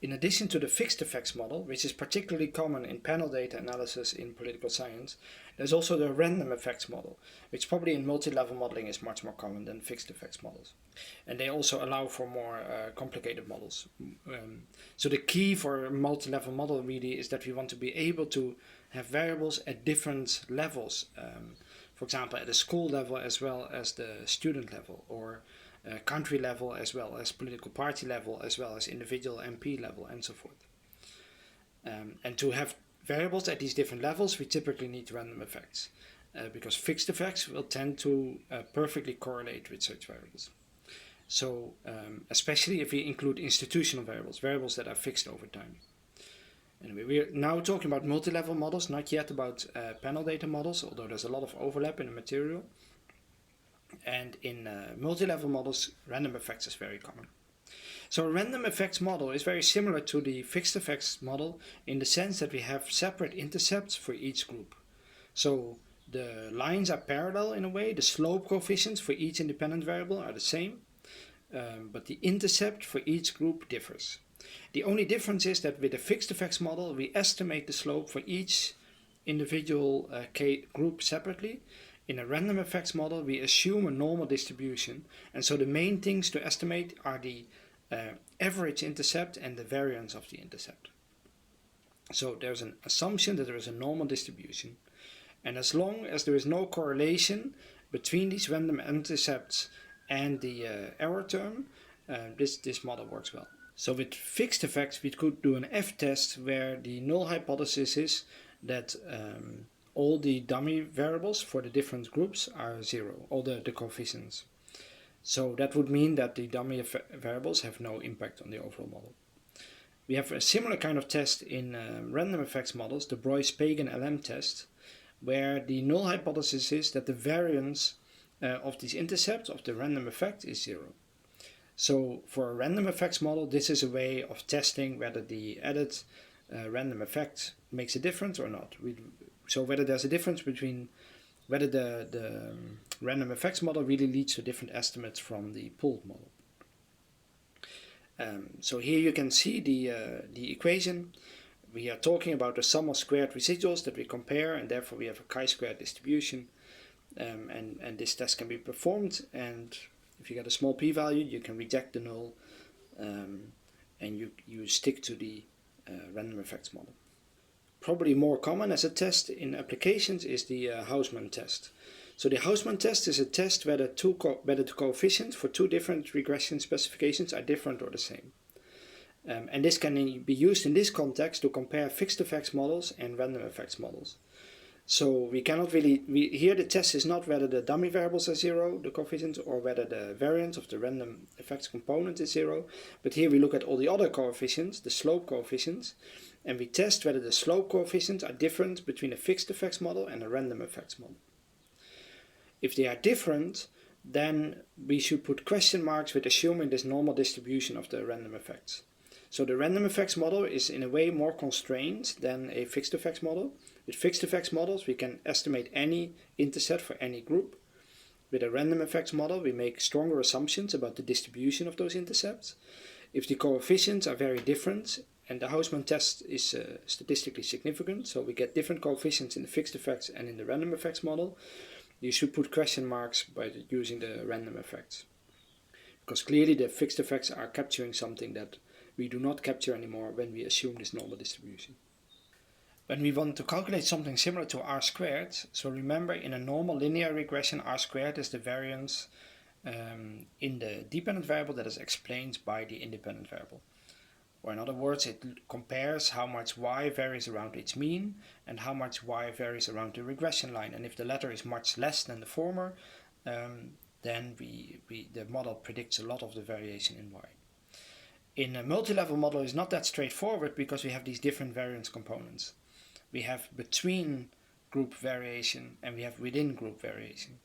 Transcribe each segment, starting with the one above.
In addition to the fixed effects model, which is particularly common in panel data analysis in political science, there's also the random effects model, which probably in multi-level modeling is much more common than fixed effects models. And they also allow for more complicated models. So the key for a multi-level model really is that we want to be able to have variables at different levels. For example, at the school level as well as the student level, or country level as well as political party level, as well as individual MP level, and so forth. And to have variables at these different levels, we typically need random effects, because fixed effects will tend to perfectly correlate with such variables. So especially if we include institutional variables, variables that are fixed over time. Anyway, we're now talking about multi-level models, not yet about panel data models, although there's a lot of overlap in the material. And in multi-level models, random effects is very common. So a random effects model is very similar to the fixed effects model in the sense that we have separate intercepts for each group. So the lines are parallel in a way, the slope coefficients for each independent variable are the same, but the intercept for each group differs. The only difference is that with a fixed effects model, we estimate the slope for each individual group separately. In a random effects model, we assume a normal distribution, and so the main things to estimate are the average intercept and the variance of the intercept. So there's an assumption that there is a normal distribution, and as long as there is no correlation between these random intercepts and the error term, this model works well. So with fixed effects, we could do an F-test where the null hypothesis is that all the dummy variables for the different groups are zero, all the coefficients. So that would mean that the dummy variables have no impact on the overall model. We have a similar kind of test in random effects models, the Breuss-Pagan LM test, where the null hypothesis is that the variance of these intercepts of the random effect is zero. So for a random effects model, this is a way of testing whether the added random effect makes a difference or not. So whether there's a difference between whether the random effects model really leads to different estimates from the pooled model. So here you can see the equation. We are talking about the sum of squared residuals that we compare, and therefore we have a chi-squared distribution. And this test can be performed, and if you get a small p-value, you can reject the null, and you stick to the random effects model. Probably more common as a test in applications is the Hausmann test. So the Hausmann test is a test whether the coefficients for two different regression specifications are different or the same. And this can be used in this context to compare fixed effects models and random effects models. So we cannot really, here the test is not whether the dummy variables are zero, the coefficients, or whether the variance of the random effects component is zero, but here we look at all the other coefficients, the slope coefficients, and we test whether the slope coefficients are different between a fixed effects model and a random effects model. If they are different, then we should put question marks with assuming this normal distribution of the random effects. So the random effects model is in a way more constrained than a fixed effects model. With fixed effects models, we can estimate any intercept for any group. With a random effects model, we make stronger assumptions about the distribution of those intercepts. If the coefficients are very different, and the Hausmann test is statistically significant, so we get different coefficients in the fixed effects and in the random effects model, you should put question marks by using the random effects. Because clearly the fixed effects are capturing something that we do not capture anymore when we assume this normal distribution. When we want to calculate something similar to r squared, so remember in a normal linear regression, r squared is the variance in the dependent variable that is explained by the independent variable. Or in other words, it compares how much y varies around its mean and how much y varies around the regression line. And if the latter is much less than the former, then the model predicts a lot of the variation in y. In a multi-level model, it's not that straightforward because we have these different variance components. We have between group variation and we have within group variation.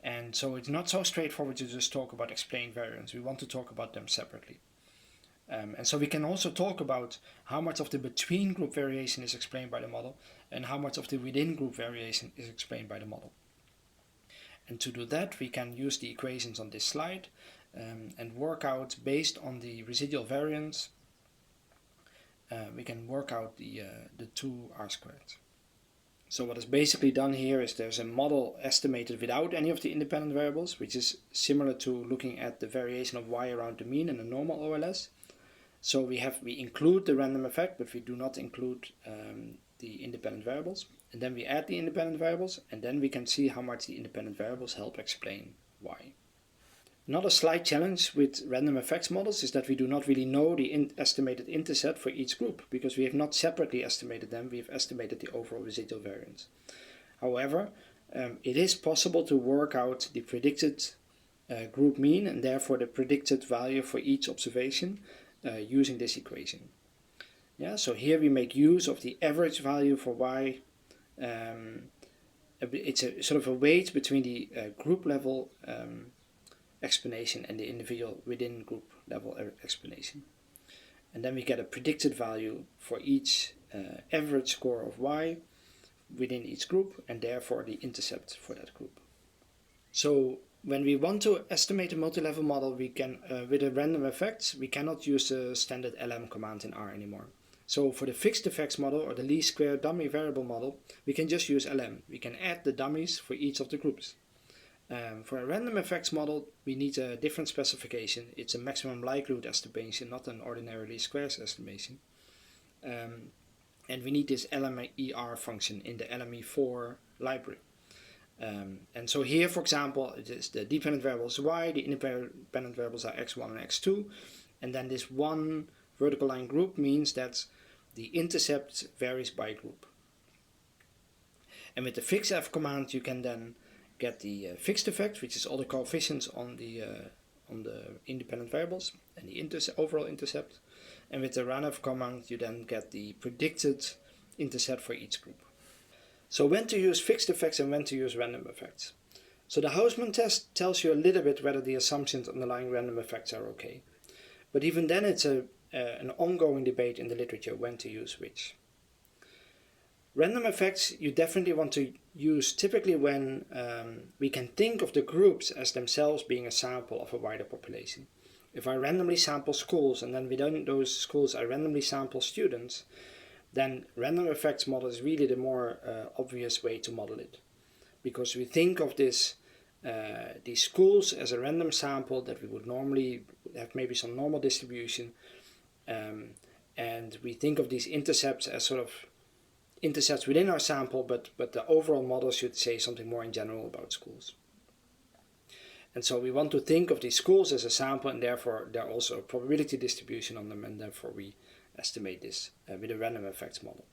And so it's not so straightforward to just talk about explained variance. We want to talk about them separately. And so we can also talk about how much of the between group variation is explained by the model and how much of the within group variation is explained by the model. And to do that, we can use the equations on this slide and work out, based on the residual variance, we can work out the 2r squared. So what is basically done here is there's a model estimated without any of the independent variables, which is similar to looking at the variation of y around the mean in a normal OLS. So we include the random effect, but we do not include the independent variables. And then we add the independent variables, and then we can see how much the independent variables help explain y. Another slight challenge with random effects models is that we do not really know the estimated intercept for each group, because we have not separately estimated them, we have estimated the overall residual variance. However, it is possible to work out the predicted group mean and therefore the predicted value for each observation using this equation. Yeah, so here we make use of the average value for y. It's a sort of a weight between the group level explanation and the individual within group level explanation. And then we get a predicted value for each average score of y within each group, and therefore the intercept for that group. So when we want to estimate a multi-level model, we can with a random effects, we cannot use the standard LM command in R anymore. So for the fixed effects model or the least square dummy variable model, we can just use LM. We can add the dummies for each of the groups. For a random effects model, we need a different specification. It's a maximum likelihood estimation, not an ordinary least squares estimation. And we need this LMER function in the LME4 library. And so here, for example, it is the dependent variables y, the independent variables are x1 and x2, and then this one vertical line group means that the intercept varies by group. And with the fixf command, you can then get the fixed effect, which is all the coefficients on the independent variables and the overall intercept. And with the ranf command, you then get the predicted intercept for each group. So when to use fixed effects and when to use random effects. So the Hausmann test tells you a little bit whether the assumptions underlying random effects are okay. But even then it's an ongoing debate in the literature when to use which. Random effects you definitely want to use typically when we can think of the groups as themselves being a sample of a wider population. If I randomly sample schools and then within those schools I randomly sample students, then random effects model is really the more obvious way to model it. Because we think of these schools as a random sample that we would normally have maybe some normal distribution, and we think of these intercepts as sort of intercepts within our sample, but the overall model should say something more in general about schools. And so we want to think of these schools as a sample, and therefore there are also a probability distribution on them, and therefore we estimate this with a random effects model.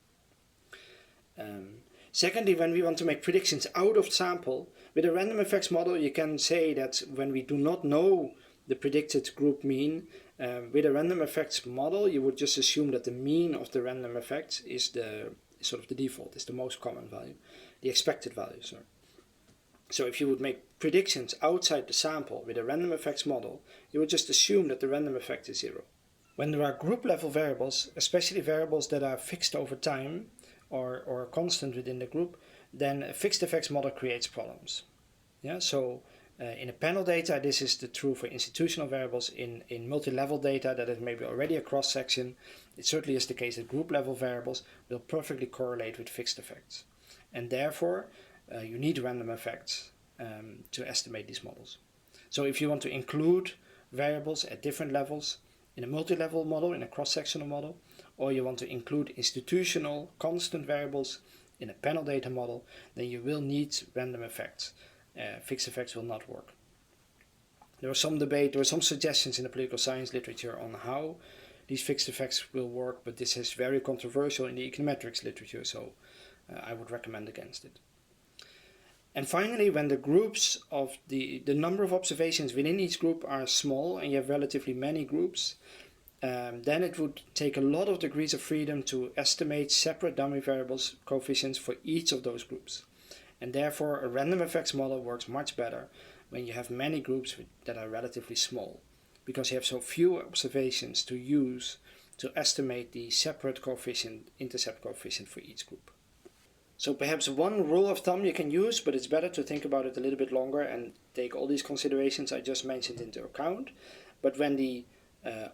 Secondly, when we want to make predictions out of sample, with a random effects model you can say that when we do not know the predicted group mean, with a random effects model you would just assume that the mean of the random effects is the sort of the default, is the most common value, the expected value, sorry. So if you would make predictions outside the sample with a random effects model, you would just assume that the random effect is 0. When there are group level variables, especially variables that are fixed over time or constant within the group, then a fixed effects model creates problems. Yeah, so in a panel data, this is true for institutional variables. In multi-level data, that is maybe already a cross-section, it certainly is the case that group level variables will perfectly correlate with fixed effects. And therefore, you need random effects to estimate these models. So if you want to include variables at different levels in a multi-level model, in a cross-sectional model, or you want to include institutional constant variables in a panel data model, then you will need random effects. Fixed effects will not work. There was some debate, there were some suggestions in the political science literature on how these fixed effects will work, but this is very controversial in the econometrics literature, so I would recommend against it. And finally, when the groups of the number of observations within each group are small and you have relatively many groups, then it would take a lot of degrees of freedom to estimate separate dummy variables coefficients for each of those groups. And therefore a random effects model works much better when you have many groups that are relatively small, because you have so few observations to use to estimate the separate coefficient, intercept coefficient for each group. So perhaps one rule of thumb you can use, but it's better to think about it a little bit longer and take all these considerations I just mentioned into account. But when the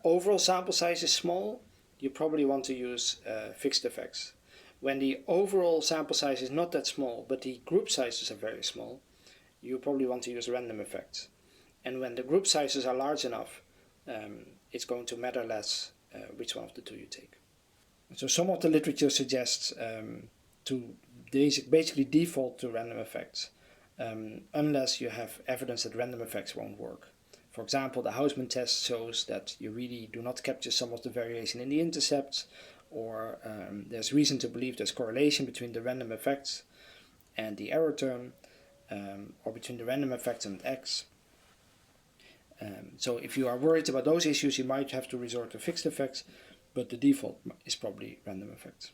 overall sample size is small, you probably want to use fixed effects. When the overall sample size is not that small, but the group sizes are very small, you probably want to use random effects. And when the group sizes are large enough, it's going to matter less which one of the two you take. So some of the literature suggests to basically default to random effects, unless you have evidence that random effects won't work. For example, the Hausmann test shows that you really do not capture some of the variation in the intercepts, or there's reason to believe there's correlation between the random effects and the error term, or between the random effects and X. So if you are worried about those issues, you might have to resort to fixed effects, but the default is probably random effects.